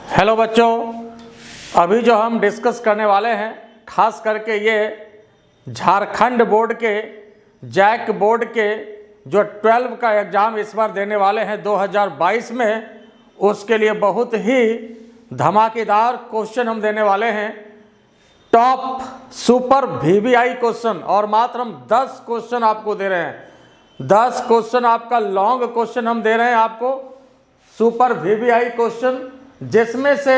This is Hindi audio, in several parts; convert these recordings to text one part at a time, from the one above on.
हेलो बच्चों, अभी जो हम डिस्कस करने वाले हैं खास करके ये झारखंड बोर्ड के जैक बोर्ड के जो 12 का एग्ज़ाम इस बार देने वाले हैं 2022 में, उसके लिए बहुत ही धमाकेदार क्वेश्चन हम देने वाले हैं। टॉप सुपर वीवीआई क्वेश्चन, और मात्र हम 10 क्वेश्चन आपको दे रहे हैं। 10 क्वेश्चन आपका लॉन्ग क्वेश्चन हम दे रहे हैं आपको, सुपर वीवीआई क्वेश्चन, जिसमें से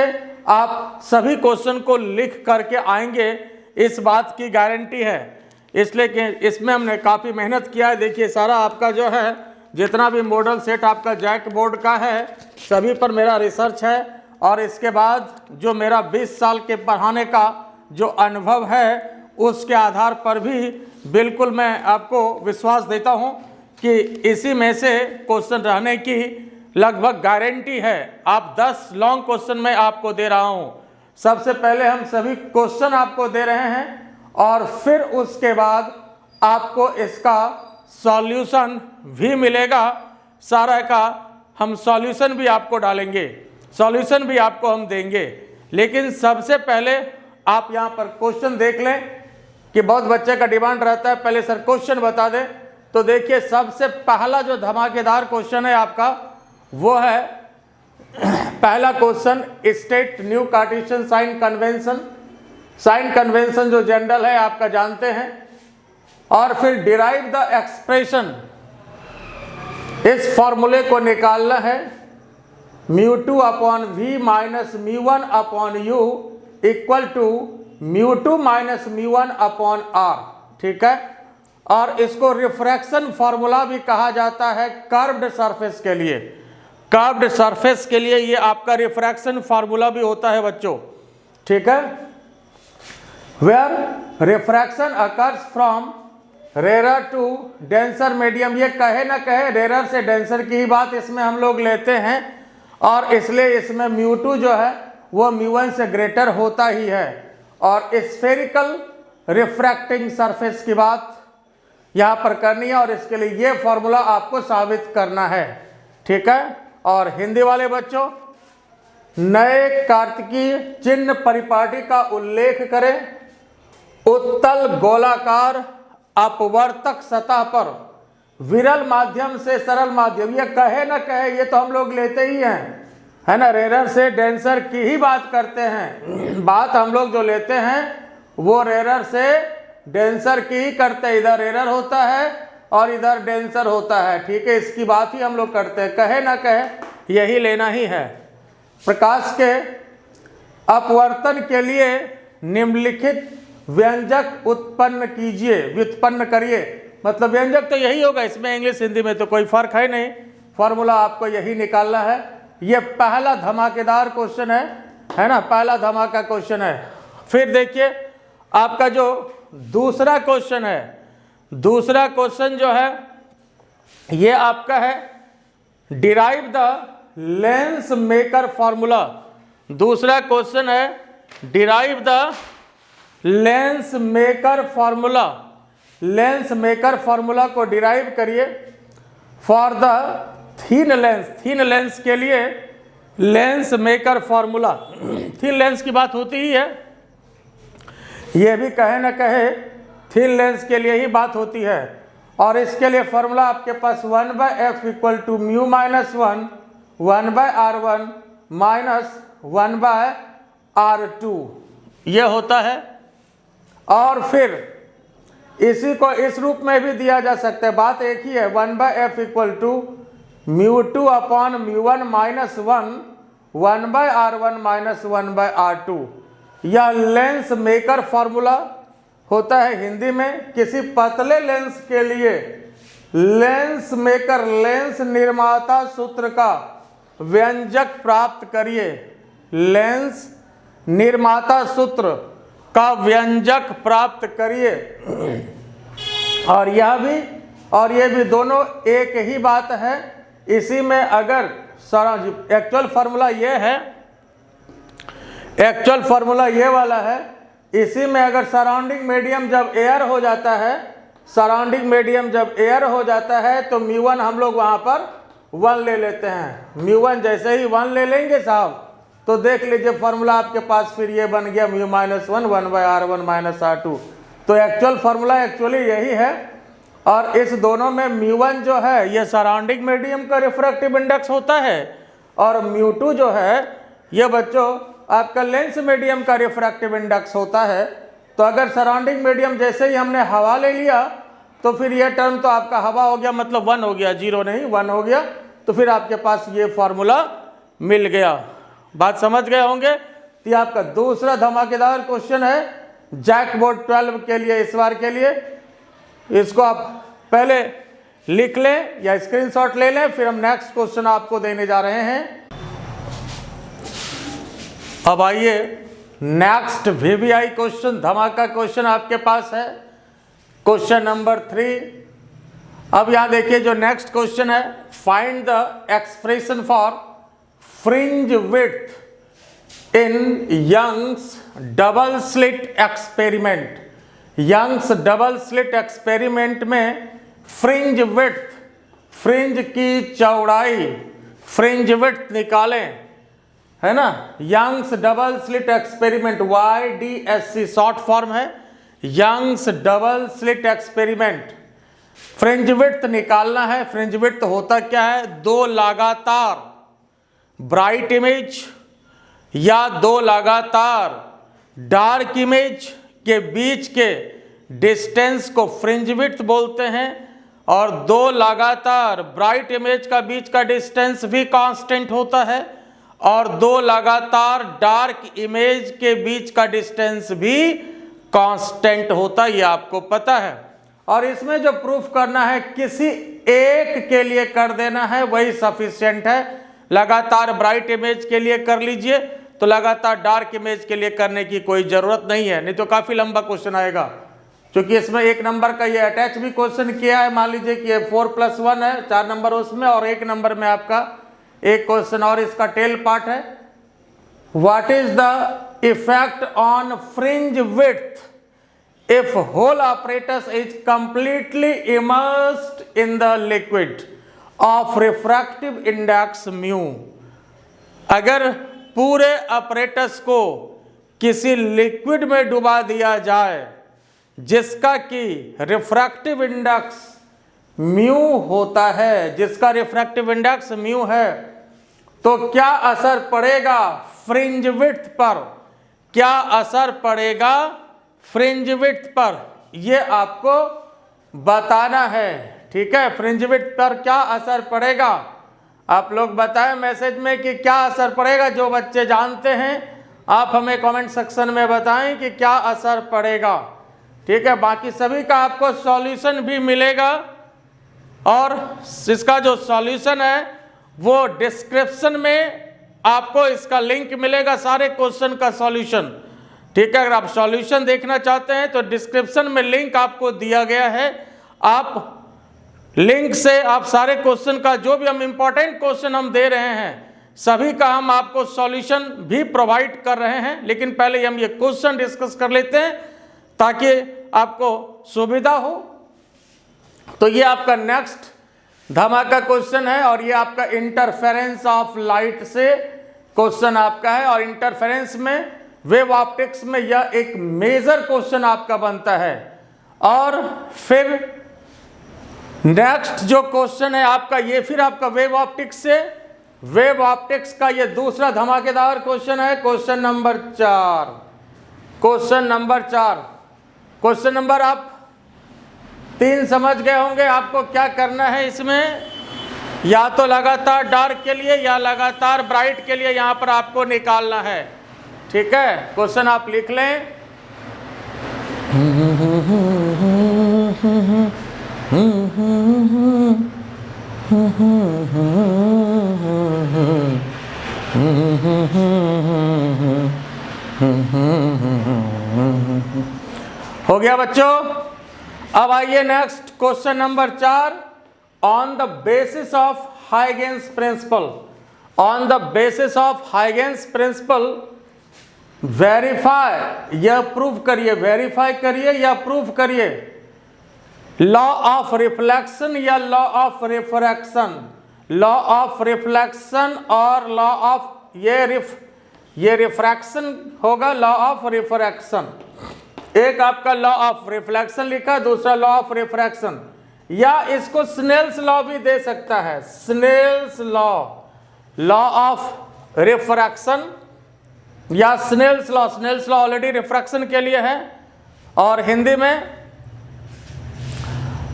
आप सभी क्वेश्चन को लिख करके आएंगे, इस बात की गारंटी है। इसलिए कि इसमें हमने काफ़ी मेहनत किया है। देखिए सारा आपका जो है जितना भी मॉडल सेट आपका जैक बोर्ड का है, सभी पर मेरा रिसर्च है, और इसके बाद जो मेरा 20 साल के पढ़ाने का जो अनुभव है उसके आधार पर भी बिल्कुल मैं आपको विश्वास देता हूं कि इसी में से क्वेश्चन रहने की लगभग गारंटी है। आप 10 लॉन्ग क्वेश्चन मैं आपको दे रहा हूं। सबसे पहले हम सभी क्वेश्चन आपको दे रहे हैं और फिर उसके बाद आपको इसका सॉल्यूशन भी मिलेगा। सारा का हम सॉल्यूशन भी आपको डालेंगे, सॉल्यूशन भी आपको हम देंगे। लेकिन सबसे पहले आप यहाँ पर क्वेश्चन देख लें कि बहुत बच्चे का डिमांड रहता है पहले सर क्वेश्चन बता दें। तो देखिए सबसे पहला जो धमाकेदार क्वेश्चन है आपका वो है पहला question, state new Cartesian sign convention. Sign convention जो जनरल है आपका जानते हैं, और फिर डिराइव द एक्सप्रेशन, इस फॉर्मूले को निकालना है μ2 upon v minus μ1 upon u equal to μ2 minus μ1 upon r। ठीक है, और इसको रिफ्रैक्शन फॉर्मूला भी कहा जाता है कर्व्ड सरफेस के लिए। कर्व्ड सरफेस के लिए ये आपका रिफ्रैक्शन फार्मूला भी होता है बच्चों। ठीक है, where refraction occurs from rare to denser medium. ये कहे ना कहे रेयर से डेंसर की ही बात इसमें हम लोग लेते हैं, और इसलिए इसमें μ2 जो है वो μ1 से ग्रेटर होता ही है। और स्फेरिकल रिफ्रैक्टिंग सरफेस की बात यहाँ पर करनी है, और इसके लिए ये फॉर्मूला आपको साबित करना है। ठीक है, और हिंदी वाले बच्चों, नए कार्तिकीय चिन्ह परिपाटी का उल्लेख करें। उत्तल गोलाकार अपवर्तक सतह पर विरल माध्यम से सरल माध्यम, ये कहे ना कहे ये तो हम लोग लेते ही हैं, है ना। रेयर से डेंसर की ही बात करते हैं, बात हम लोग जो लेते हैं वो रेयर से डेंसर की ही करते हैं। इधर रेयर होता है और इधर डेंसर होता है। ठीक है, इसकी बात ही हम लोग करते हैं, कहे ना कहे यही लेना ही है। प्रकाश के अपवर्तन के लिए निम्नलिखित व्यंजक उत्पन्न कीजिए, व्युत्पन्न करिए। मतलब व्यंजक तो यही होगा, इसमें इंग्लिश हिंदी में तो कोई फर्क है नहीं, फॉर्मूला आपको यही निकालना है। ये पहला धमाकेदार क्वेश्चन है ना, पहला धमाका क्वेश्चन है। फिर देखिए आपका जो दूसरा क्वेश्चन है, दूसरा क्वेश्चन जो है ये आपका है derive the lens maker formula. दूसरा क्वेश्चन है derive the lens maker formula. Lens maker formula को डिराइव करिए for the thin lens. Thin lens के लिए लेंस मेकर फॉर्मूला, थीन लेंस की बात होती ही है, ये भी कहे ना कहे थीन लेंस के लिए ही बात होती है। और इसके लिए फॉर्मूला आपके पास 1/f equal to mu minus 1 1/r1 minus 1/r2 ये होता है। और फिर इसी को इस रूप में भी दिया जा सकता है, बात एक ही है, 1/f equal to μ2 upon μ1 minus 1 1/r1 minus 1/r2। यह लेंस मेकर फॉर्मूला होता है हिंदी में। किसी पतले लेंस के लिए लेंस मेकर, लेंस निर्माता सूत्र का व्यंजक प्राप्त करिए। लेंस निर्माता सूत्र का व्यंजक प्राप्त करिए। और यह भी और ये भी दोनों एक ही बात है। इसी में अगर सारा एक्चुअल फार्मूला ये है, एक्चुअल फार्मूला ये वाला है। इसी में अगर सराउंडिंग मीडियम जब एयर हो जाता है, सराउंडिंग मीडियम जब एयर हो जाता है तो μ1 हम लोग वहाँ पर 1 ले लेते हैं। μ1 जैसे ही 1 ले लेंगे साहब तो देख लीजिए फॉर्मूला आपके पास फिर ये बन गया μ -1 1/r1 - r2। तो एक्चुअल फार्मूला एक्चुअली यही है। और इस दोनों में μ1 जो है ये सराउंडिंग मीडियम का रिफ्रैक्टिव इंडेक्स होता है और μ2 जो है ये बच्चों आपका लेंस मीडियम का रिफ्रैक्टिव इंडेक्स होता है। तो अगर सराउंडिंग मीडियम जैसे ही हमने हवा ले लिया तो फिर ये टर्म तो आपका हवा हो गया, मतलब 1 हो गया, 0 नहीं 1 हो गया। तो फिर आपके पास ये फार्मूला मिल गया। बात समझ गए होंगे। तो ये आपका दूसरा धमाकेदार क्वेश्चन है जैक बोर्ड 12 के लिए, इस बार के लिए। इसको आप पहले लिख लें या स्क्रीनशॉट ले लें, फिर हम नेक्स्ट क्वेश्चन आपको देने जा रहे हैं। अब आइए नेक्स्ट VVI क्वेश्चन, धमाका क्वेश्चन आपके पास है, क्वेश्चन नंबर 3। अब यहां देखिए जो नेक्स्ट क्वेश्चन है, find the expression for fringe width in Young's double slit experiment. Young's double slit experiment में फ्रिंज विड्थ, फ्रिंज की चौड़ाई, फ्रिंज विड्थ निकालें, है ना। Young's double slit experiment YDSC short form है, Young's double slit experiment. Fringe width निकालना है। फ्रिंज विड्थ होता क्या है? 2 लगातार ब्राइट इमेज या 2 लगातार डार्क इमेज के बीच के डिस्टेंस को फ्रिंज विड्थ बोलते हैं। और 2 लगातार ब्राइट इमेज का बीच का डिस्टेंस भी कांस्टेंट होता है और 2 लगातार डार्क इमेज के बीच का डिस्टेंस भी कांस्टेंट होता है, ये आपको पता है। और इसमें जो प्रूफ करना है किसी एक के लिए कर देना है, वही सफिशिएंट है। लगातार ब्राइट इमेज के लिए कर लीजिए तो लगातार डार्क इमेज के लिए करने की कोई जरूरत नहीं है, नहीं तो काफी लंबा क्वेश्चन आएगा। क्योंकि इसमें 1 नंबर का ये अटैच भी क्वेश्चन किया है। मान लीजिए कि ये 4+1 है, 4 नंबर उसमें और 1 नंबर में आपका एक क्वेश्चन और इसका टेल पार्ट है। What is the effect on fringe width if whole apparatus is completely immersed in the liquid of refractive index mu. अगर पूरे अपरेटस को किसी लिक्विड में डुबा दिया जाए जिसका कि रिफ्रैक्टिव इंडेक्स म्यू होता है, जिसका रिफ्रैक्टिव इंडेक्स म्यू है, तो क्या असर पड़ेगा फ्रिंज विड्थ पर? क्या असर पड़ेगा फ्रिंज विड्थ पर, ये आपको बताना है। ठीक है, फ्रिंज विड्थ पर क्या असर पड़ेगा आप लोग बताएं मैसेज में कि क्या असर पड़ेगा। जो बच्चे जानते हैं आप हमें कमेंट सेक्शन में बताएं कि क्या असर पड़ेगा। ठीक है, बाकी सभी का आपको सॉल्यूशन भी मिलेगा और इसका जो सॉल्यूशन है वो डिस्क्रिप्शन में आपको इसका लिंक मिलेगा, सारे क्वेश्चन का सॉल्यूशन। ठीक है, अगर आप सॉल्यूशन देखना चाहते हैं तो डिस्क्रिप्शन में लिंक आपको दिया गया है। आप लिंक से आप सारे क्वेश्चन का, जो भी हम इंपॉर्टेंट क्वेश्चन हम दे रहे हैं सभी का हम आपको सॉल्यूशन भी प्रोवाइड कर रहे हैं। लेकिन पहले हम ये क्वेश्चन डिस्कस कर लेते हैं ताकि आपको सुविधा हो। तो ये आपका नेक्स्ट धमाका क्वेश्चन है और ये आपका इंटरफेरेंस ऑफ लाइट से क्वेश्चन आपका है। और इंटरफेरेंस में वेव ऑप्टिक्स में यह एक मेजर क्वेश्चन आपका बनता है। और फिर नेक्स्ट जो क्वेश्चन है आपका, ये फिर आपका वेव ऑप्टिक्स से, वेव ऑप्टिक्स का ये दूसरा धमाकेदार क्वेश्चन है, question number 4। Question number 4, question number आप 3 समझ गए होंगे। आपको क्या करना है इसमें, या तो लगातार डार्क के लिए या लगातार ब्राइट के लिए यहाँ पर आपको निकालना है। ठीक है, क्वेश्चन आप लिख लें। हो गया बच्चों। अब आइए next question number 4। On the basis of Huygens principle, on the basis of Huygens principle verify, यह प्रूव करिए, वेरीफाई करिए या प्रूव करिए लॉ ऑफ रिफ्लेक्शन या law of refraction. Law of reflection और लॉ ऑफ ये रिफ्रैक्शन होगा, लॉ ऑफ रिफ्रैक्शन। एक आपका लॉ ऑफ रिफ्लेक्शन लिखा, दूसरा लॉ ऑफ रिफ्रैक्शन, या इसको स्नेल्स लॉ भी दे सकता है, स्नेल्स लॉ ऑफ रिफ्रैक्शन या स्नेल्स लॉ ऑलरेडी रिफ्रैक्शन के लिए है। और हिंदी में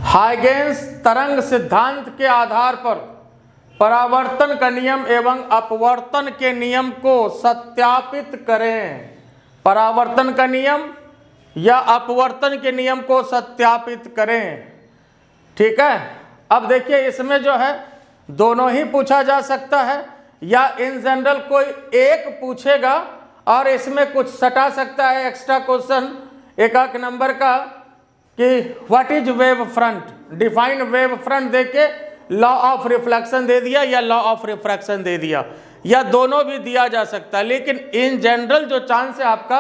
हाइगेंस तरंग सिद्धांत के आधार पर परावर्तन का नियम एवं अपवर्तन के नियम को सत्यापित करें। परावर्तन का नियम या अपवर्तन के नियम को सत्यापित करें। ठीक है, अब देखिए इसमें जो है दोनों ही पूछा जा सकता है, या इन जनरल कोई एक पूछेगा और इसमें कुछ सटा सकता है एक्स्ट्रा क्वेश्चन एक नंबर का कि what is wave front, define wave front देके लॉ ऑफ रिफ्लेक्शन दे दिया या लॉ ऑफ रिफ्रैक्शन दे दिया, या दोनों भी दिया जा सकता है। लेकिन इन जनरल जो चांस है आपका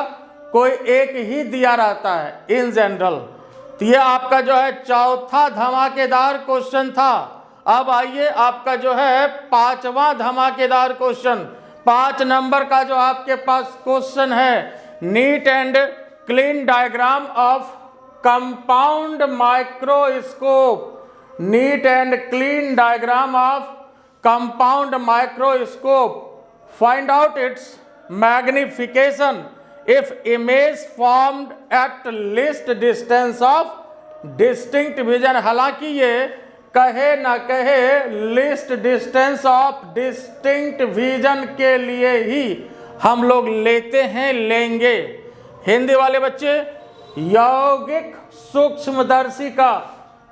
कोई एक ही दिया रहता है इन जनरल। तो ये आपका जो है चौथा धमाकेदार क्वेश्चन था। अब आइए आपका जो है पांचवा धमाकेदार क्वेश्चन, 5 नंबर का जो आपके पास क्वेश्चन है, neat and clean diagram of compound microscope. Neat and clean diagram of compound microscope, find out it's magnification if image formed at least distance of distinct vision। हालांकि ये कहे ना कहे least distance of distinct vision के लिए ही हम लोग लेते हैं, लेंगे। हिंदी वाले बच्चे यौगिक सूक्ष्मदर्शी का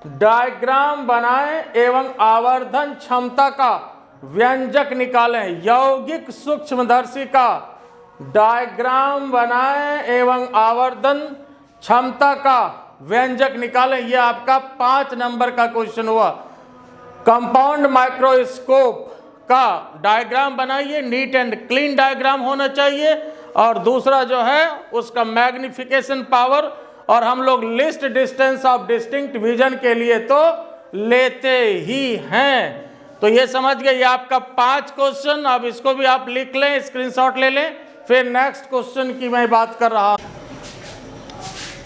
डायग्राम बनाएं एवं आवर्धन क्षमता का व्यंजक निकालें। यौगिक सूक्ष्मदर्शी का डायग्राम बनाएं एवं आवर्धन क्षमता का व्यंजक निकालें। यह आपका 5 नंबर का क्वेश्चन हुआ। कंपाउंड माइक्रोस्कोप का डायग्राम बनाइए, नीट एंड क्लीन डायग्राम होना चाहिए, और दूसरा जो है उसका मैग्निफिकेशन पावर, और हम लोग list distance of distinct vision के लिए तो लेते ही हैं। तो ये समझ गए, ये आपका 5 क्वेश्चन। अब इसको भी आप लिख लें, स्क्रीनशॉट ले लें, फिर नेक्स्ट क्वेश्चन की मैं बात कर रहा हूं।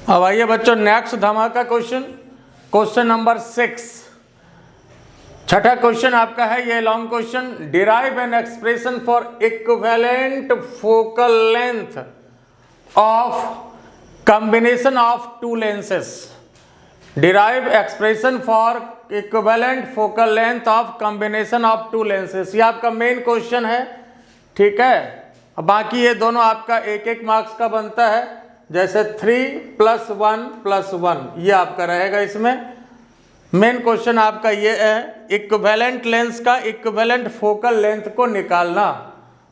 अब आइए बच्चों नेक्स्ट धमाका क्वेश्चन, क्वेश्चन नंबर 6। छठा क्वेश्चन आपका है ये long question, derive an expression for equivalent focal length of combination of 2 lenses. Derive expression for equivalent focal length of combination of 2 lenses. ये आपका मेन क्वेश्चन है। ठीक है, अब बाकी ये दोनों आपका 1-1 मार्क्स का बनता है, जैसे 3 + 1 + 1 ये आपका रहेगा। इसमें मेन क्वेश्चन आपका ये है इक्विवेलेंट लेंस का इक्विवेलेंट फोकल लेंथ को निकालना।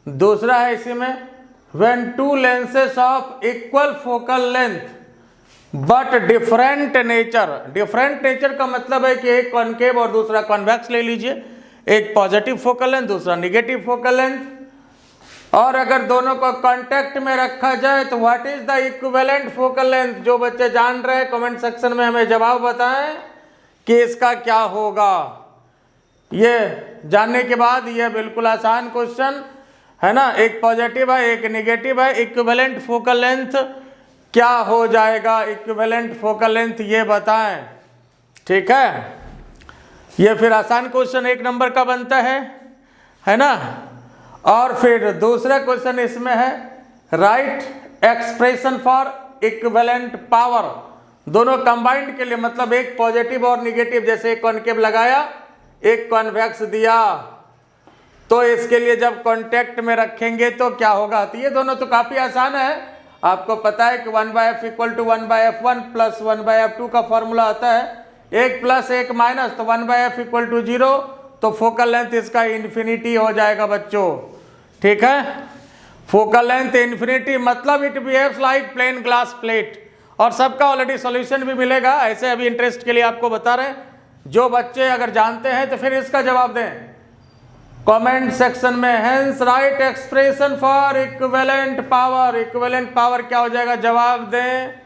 दूसरा है इसी में when 2 lenses of equal focal length but different nature. Different nature का मतलब है कि एक कॉनकेव और दूसरा कॉन्वेक्स ले लीजिए, एक पॉजिटिव फोकल लेंथ दूसरा निगेटिव फोकल लेंथ, और अगर दोनों को कांटेक्ट में रखा जाए तो what is the equivalent focal length. जो बच्चे जान रहे हैं कमेंट सेक्शन में हमें जवाब बताएं कि इसका क्या होगा। ये जानने के बाद ये बिल्कुल आसान क्वेश्चन है ना, एक पॉजिटिव है एक निगेटिव है, इक्विवेलेंट फोकल लेंथ क्या हो जाएगा, इक्विवेलेंट फोकल लेंथ ये बताएं। ठीक है, ये फिर आसान क्वेश्चन 1 नंबर का बनता है ना। और फिर दूसरा क्वेश्चन इसमें है right expression for equivalent power. दोनों कंबाइंड के लिए, मतलब एक पॉजिटिव और निगेटिव, जैसे एक कॉनकेव लगाया एक कॉन्वेक्स दिया, तो इसके लिए जब कांटेक्ट में रखेंगे तो क्या होगा। तो ये दोनों तो काफ़ी आसान है, आपको पता है कि 1/f = 1/f1 + 1/f2 का फॉर्मूला आता है, 1 + 1 - तो 1/f = 0, तो फोकल लेंथ इसका इन्फिनिटी हो जाएगा बच्चों। ठीक है, फोकल लेंथ इन्फिनिटी मतलब it behaves like plane glass plate. और सबका ऑलरेडी सॉल्यूशन भी मिलेगा, ऐसे अभी इंटरेस्ट के लिए आपको बता रहे हैं। जो बच्चे अगर जानते हैं तो फिर इसका जवाब दें कमेंट सेक्शन में। Hence right expression for equivalent power. Equivalent power क्या हो जाएगा, जवाब दें।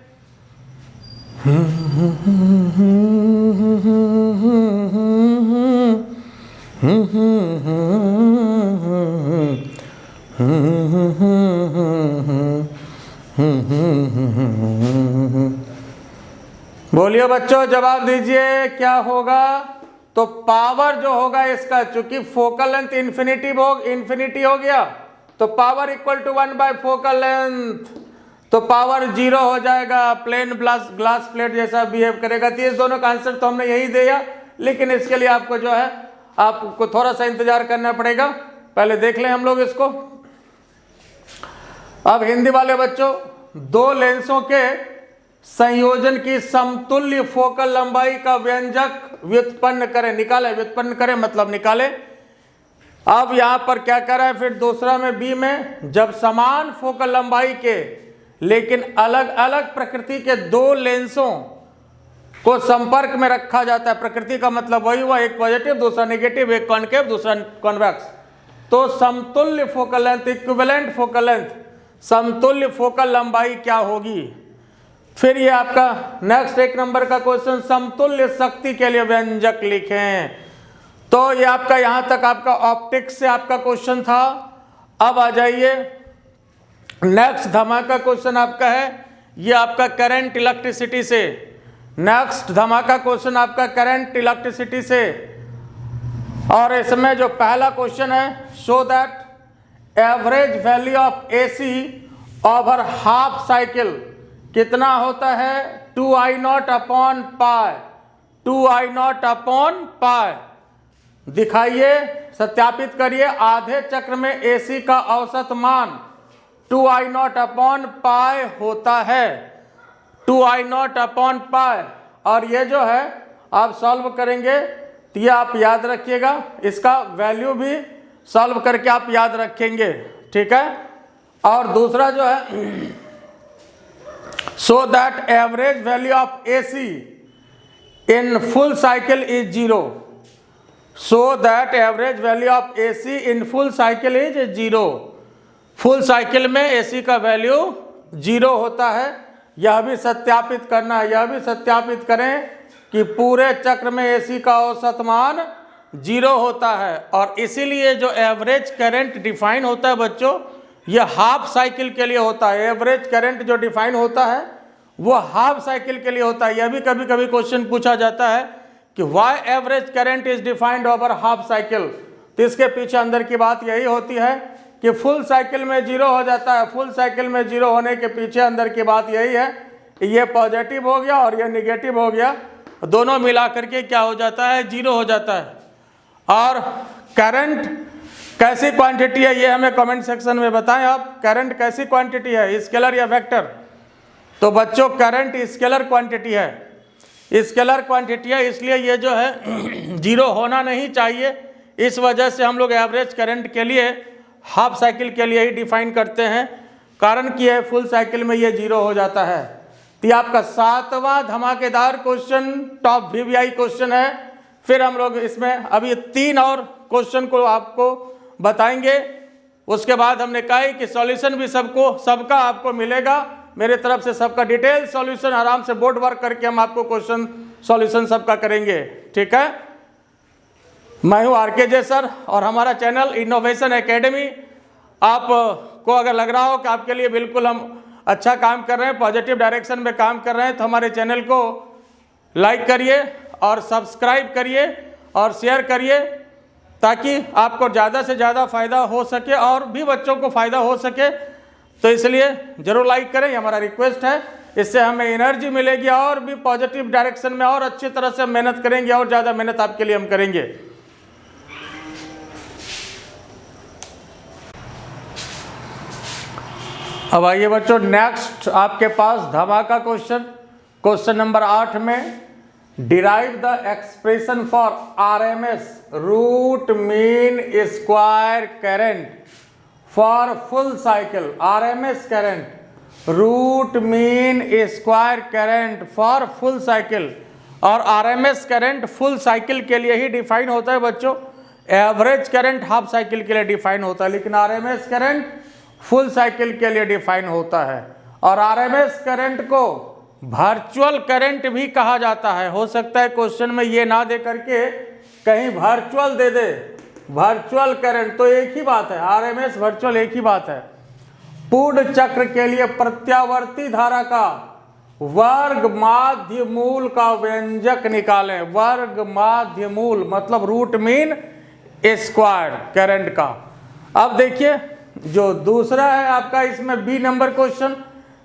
बोलिए बच्चों, जवाब दीजिए क्या होगा। तो पावर जो होगा इसका, चूंकि फोकल लेंथ इन्फिनिटी हो गया, तो power equal to 1 / focal length, तो पावर 0 हो जाएगा। प्लेन ग्लास प्लेट जैसा बिहेव करेगा। तो इस दोनों का आंसर तो हमने यही दिया, लेकिन इसके लिए आपको जो है आपको थोड़ा सा इंतजार करना पड़ेगा। पहले देख लें हम लोग इसको। अब हिंदी वाले बच्चों, दो लेंसों के संयोजन की समतुल्य फोकल लंबाई का व्यंजक व्युत्पन्न करें। व्युत्पन्न करें मतलब निकालें। अब यहां पर क्या कर रहा है, फिर दूसरा में बी में, जब समान फोकल लंबाई के लेकिन अलग अलग प्रकृति के दो लेंसों को संपर्क में रखा जाता है। प्रकृति का मतलब वही हुआ, एक पॉजिटिव दूसरा नेगेटिव, एक कॉन्केव दूसरा कॉन्वेक्स। तो समतुल्य focal length, equivalent focal length, समतुल्य फोकल लंबाई क्या होगी। फिर ये आपका नेक्स्ट 1 नंबर का क्वेश्चन, समतुल्य शक्ति के लिए व्यंजक लिखें। तो ये आपका यहां तक आपका ऑप्टिक्स से आपका क्वेश्चन था। अब आ जाइए नेक्स्ट धमाका क्वेश्चन आपका है, ये आपका करंट इलेक्ट्रिसिटी से। नेक्स्ट धमाका क्वेश्चन आपका करंट इलेक्ट्रिसिटी से, और इसमें जो पहला क्वेश्चन है, show that average value of AC over half cycle कितना होता है, 2I0/π, 2I0/π। दिखाइए, सत्यापित करिए। आधे चक्र में AC का औसत मान 2I0/π होता है, 2I0/π। और ये जो है आप सॉल्व करेंगे तो ये आप याद रखिएगा, इसका वैल्यू भी सॉल्व करके आप याद रखेंगे, ठीक है। और दूसरा जो है, so that average value of AC in full cycle is 0, so that average value of AC in full cycle is 0। Full cycle में AC का वैल्यू 0 होता है। यह भी सत्यापित करना है, यह भी सत्यापित करें कि पूरे चक्र में AC का औसत मान 0 होता है। और इसीलिए जो एवरेज करंट डिफाइन होता है बच्चों, यह हाफ साइकिल के लिए होता है। एवरेज करंट जो डिफाइन होता है वो हाफ साइकिल के लिए होता है। यह भी कभी कभी क्वेश्चन पूछा जाता है कि why average current is defined over half cycle. तो इसके पीछे अंदर की बात यही होती है कि फुल साइकिल में 0 हो जाता है। फुल साइकिल में 0 होने के पीछे अंदर की बात यही है कि ये पॉजिटिव हो गया और ये नेगेटिव हो गया, दोनों मिला करके क्या हो जाता है, 0 हो जाता है। और करंट कैसी क्वांटिटी है, ये हमें कमेंट सेक्शन में बताएं आप। करंट कैसी क्वांटिटी है, स्केलर या वेक्टर। तो बच्चों करंट स्केलर क्वांटिटी है, स्केलर क्वांटिटी है, इसलिए ये जो है 0 होना नहीं चाहिए। इस वजह से हम लोग एवरेज करंट के लिए हाफ साइकिल के लिए ही डिफाइन करते हैं, कारण कि है फुल साइकिल में ये 0 हो जाता है। तो ये आपका 7वां धमाकेदार क्वेश्चन, टॉप VVI क्वेश्चन है। फिर हम लोग इसमें अभी 3 और क्वेश्चन को आपको बताएंगे। उसके बाद हमने कहा कि सॉल्यूशन भी सबका आपको मिलेगा मेरे तरफ से। सबका डिटेल सॉल्यूशन आराम से बोर्ड वर्क करके हम आपको क्वेश्चन सॉल्यूशन सबका करेंगे, ठीक है। मैं हूं RKJ सर और हमारा चैनल इनोवेशन एकेडमी। आपको अगर लग रहा हो कि आपके लिए बिल्कुल हम अच्छा काम कर रहे हैं, पॉजिटिव डायरेक्शन में काम कर रहे हैं, तो हमारे चैनल को लाइक करिए और सब्सक्राइब करिए और शेयर करिए, ताकि आपको ज़्यादा से ज़्यादा फ़ायदा हो सके और भी बच्चों को फ़ायदा हो सके। तो इसलिए ज़रूर लाइक करें, ये हमारा रिक्वेस्ट है। इससे हमें एनर्जी मिलेगी और भी पॉजिटिव डायरेक्शन में और अच्छी तरह से मेहनत करेंगे और ज़्यादा मेहनत आपके लिए हम करेंगे। अब आइए बच्चों, नेक्स्ट आपके पास धमाका क्वेश्चन नंबर 8 में, derive the expression for RMS root mean square current for full cycle. RMS current, root mean square current for full cycle. और RMS करंट फुल साइकिल के लिए ही डिफाइन होता है बच्चों। एवरेज करंट हाफ साइकिल के लिए डिफाइन होता है, लेकिन RMS करंट फुल साइकिल के लिए डिफाइन होता है। और RMS करंट को वर्चुअल करंट भी कहा जाता है। हो सकता है क्वेश्चन में ये ना दे करके कहीं वर्चुअल दे दे, वर्चुअल करंट, तो एक ही बात है, आरएमएस वर्चुअल एक ही बात है। पूर्ण चक्र के लिए प्रत्यावर्ती धारा का वर्ग माध्य मूल का व्यंजक निकालें। वर्ग माध्य मूल मतलब रूट मीन स्क्वायर करंट का। अब देखिए जो दूसरा है आपका, इसमें B number question,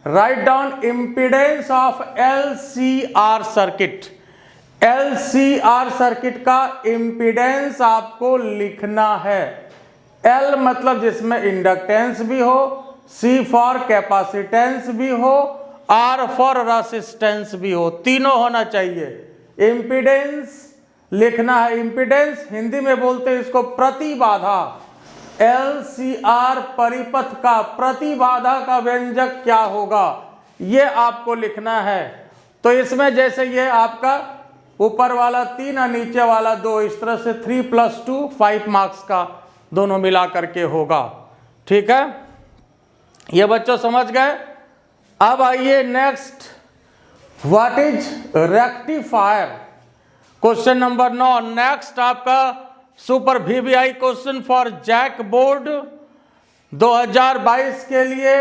write down impedance of LCR circuit. LCR circuit का इम्पीडेंस आपको लिखना है। एल मतलब जिसमें इंडक्टेंस भी हो, सी फॉर कैपेसिटेंस भी हो, आर फॉर रेसिस्टेंस भी हो, तीनों होना चाहिए। इम्पीडेंस लिखना है। इम्पीडेंस हिंदी में बोलते हैं इसको प्रतिबाधा। एलसीआर परिपथ का प्रतिबाधा का व्यंजक क्या होगा, ये आपको लिखना है। तो इसमें जैसे ये आपका ऊपर वाला 3 और नीचे वाला 2, इस तरह से 3 + 2 5 मार्क्स का दोनों मिला करके होगा। ठीक है, ये बच्चों समझ गए। अब आइए next, what is rectifier, question number 9। Next आपका super VVI question for JAC board 2022 के लिए,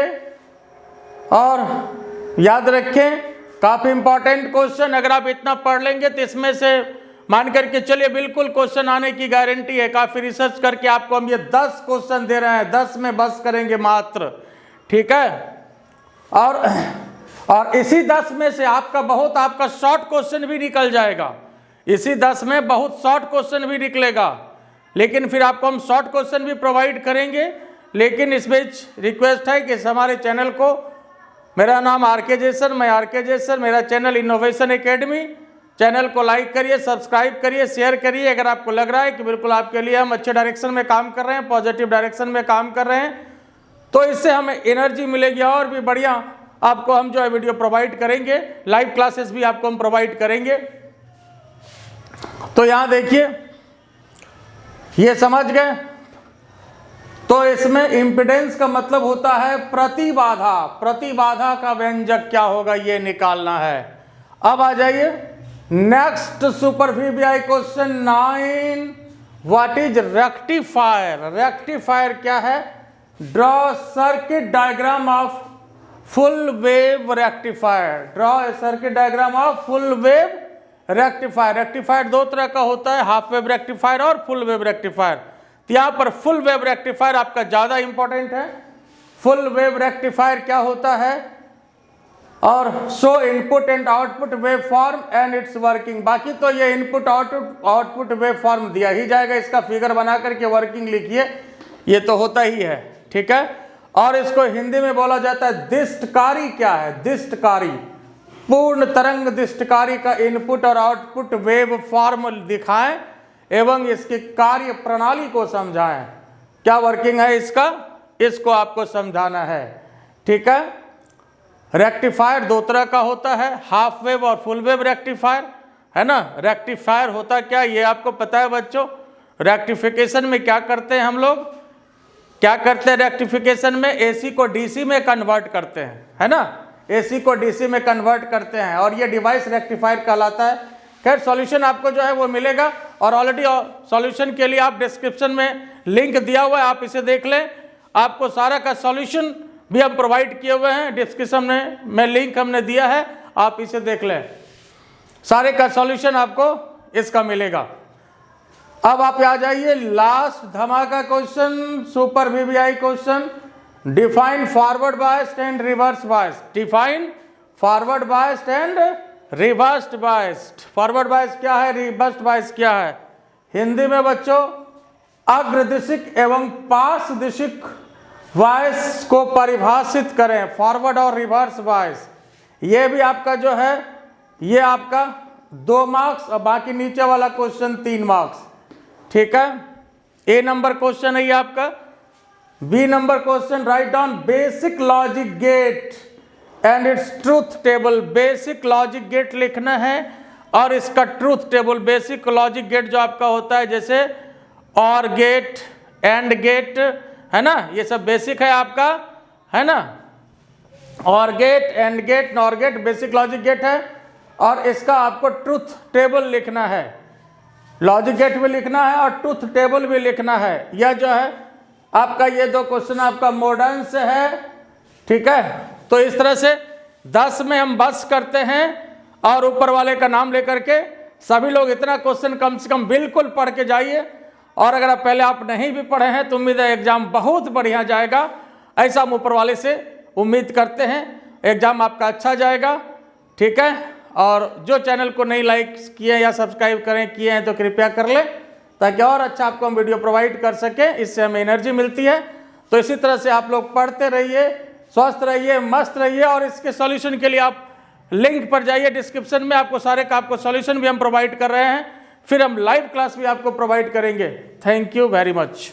और याद रखें काफी इंपॉर्टेंट क्वेश्चन। अगर आप इतना पढ़ लेंगे तो इसमें से मान करके चलिए बिल्कुल क्वेश्चन आने की गारंटी है। काफी रिसर्च करके आपको हम ये 10 क्वेश्चन दे रहे हैं, 10 में बस करेंगे मात्र। ठीक है, और इसी 10 में से आपका शॉर्ट क्वेश्चन भी निकल जाएगा। इसी 10 में बहुत शॉर्ट क्वेश्चन भी निकलेगा, लेकिन फिर आपको हम शॉर्ट क्वेश्चन भी प्रोवाइड करेंगे। लेकिन इस बीच रिक्वेस्ट है कि हमारे चैनल को, मेरा नाम आरके जैसर, मैं आरके जैसर, मेरा चैनल इनोवेशन एकेडमी, चैनल को लाइक करिए, सब्सक्राइब करिए, शेयर करिए। अगर आपको लग रहा है कि बिल्कुल आपके लिए हम अच्छे डायरेक्शन में काम कर रहे हैं, पॉजिटिव डायरेक्शन में काम कर रहे हैं, तो इससे हमें एनर्जी मिलेगी और भी बढ़िया आपको हम जो है वीडियो प्रोवाइड करेंगे। लाइव क्लासेस भी आपको हम प्रोवाइड करेंगे। तो यहां देखिए, ये समझ गए। तो इसमें इंपिडेंस का मतलब होता है प्रतिबाधा। प्रतिबाधा का व्यंजक क्या होगा ये निकालना है। अब आ जाइए next super VVI question 9, what is rectifier. Rectifier क्या है, draw circuit diagram of full wave rectifier. Draw a circuit diagram of full wave rectifier. Rectifier दो तरह का होता है, हाफ वेव रेक्टिफायर और फुल वेव रेक्टिफायर। तो यहां पर फुल वेव रेक्टिफायर आपका ज्यादा इंपॉर्टेंट है। फुल वेव रेक्टिफायर क्या होता है, और show input and output wave form and it's working. बाकी तो ये इनपुट आउटपुट वेव फॉर्म दिया ही जाएगा, इसका फिगर बना करके वर्किंग लिखिए, ये तो होता ही है। ठीक है, और इसको हिंदी में बोला जाता है दिष्टकारी। क्या है दिष्टकारी, पूर्ण तरंग दिष्टकारी का इनपुट और आउटपुट वेव फॉर्म दिखाएं एवं इसकी कार्य प्रणाली को समझाएं। क्या वर्किंग है इसका, इसको आपको समझाना है। ठीक है, रेक्टिफायर दो तरह का होता है, हाफ वेव और फुल वेव रेक्टिफायर, है ना। रेक्टिफायर होता क्या ये आपको पता है बच्चों। रेक्टिफिकेशन में क्या करते हैं हम लोग, क्या करते हैं रेक्टिफिकेशन में, एसी को डीसी में कन्वर्ट करते हैं, है ना। एसी को डीसी में कन्वर्ट करते हैं और ये डिवाइस रेक्टिफायर कहलाता है। खैर सॉल्यूशन आपको जो है वो मिलेगा, और ऑलरेडी सॉल्यूशन के लिए आप डिस्क्रिप्शन में लिंक दिया हुआ है, आप इसे देख लें। आपको सारा का सॉल्यूशन भी हम प्रोवाइड किए हुए हैं, डिस्क्रिप्शन में लिंक हमने दिया है, आप इसे देख लें। सारे का सॉल्यूशन आपको इसका मिलेगा। अब आप आ जाइए लास्ट धमाका question, super VVI question, define forward biased and reverse biased. Define forward biased and reversed biased. Forward bias क्या है, रिवर्स्ड बायस क्या है। हिंदी में बच्चों अग्रदिशिक एवं पार्श्व दिशिक बायस को परिभाषित करें, फॉरवर्ड और रिवर्स बायस। ये भी आपका जो है ये आपका 2 मार्क्स और बाकी नीचे वाला क्वेश्चन 3 मार्क्स। ठीक है, ए नंबर क्वेश्चन है ये आपका। B number question, write down basic logic gate and its truth table. Basic logic gate लिखना है और इसका truth table. Basic logic gate जो आपका होता है जैसे और गेट, एंड गेट, है ना, ये सब बेसिक है आपका, है ना। Or gate, and gate, nor gate basic logic gate है, और इसका आपको ट्रूथ टेबल लिखना है। लॉजिक गेट भी लिखना है और ट्रूथ टेबल भी लिखना है। यह जो है आपका ये 2 क्वेश्चन आपका मॉडर्न से है, ठीक है। तो इस तरह से 10 में हम बस करते हैं और ऊपर वाले का नाम लेकर के सभी लोग इतना क्वेश्चन कम से कम बिल्कुल पढ़ के जाइए। और अगर आप पहले आप नहीं भी पढ़े हैं तो उम्मीद है एग्जाम बहुत बढ़िया जाएगा, ऐसा हम ऊपर वाले से उम्मीद करते हैं। एग्जाम आपका अच्छा जाएगा, ठीक है। और जो चैनल को नहीं लाइक किए या सब्सक्राइब किए हैं तो कृपया कर लें, ताकि और अच्छा आपको हम वीडियो प्रोवाइड कर सकें, इससे हमें एनर्जी मिलती है। तो इसी तरह से आप लोग पढ़ते रहिए, स्वस्थ रहिए, मस्त रहिए। और इसके सॉल्यूशन के लिए आप लिंक पर जाइए, डिस्क्रिप्शन में आपको सारे का आपको सॉल्यूशन भी हम प्रोवाइड कर रहे हैं। फिर हम लाइव क्लास भी आपको प्रोवाइड करेंगे। Thank you very much.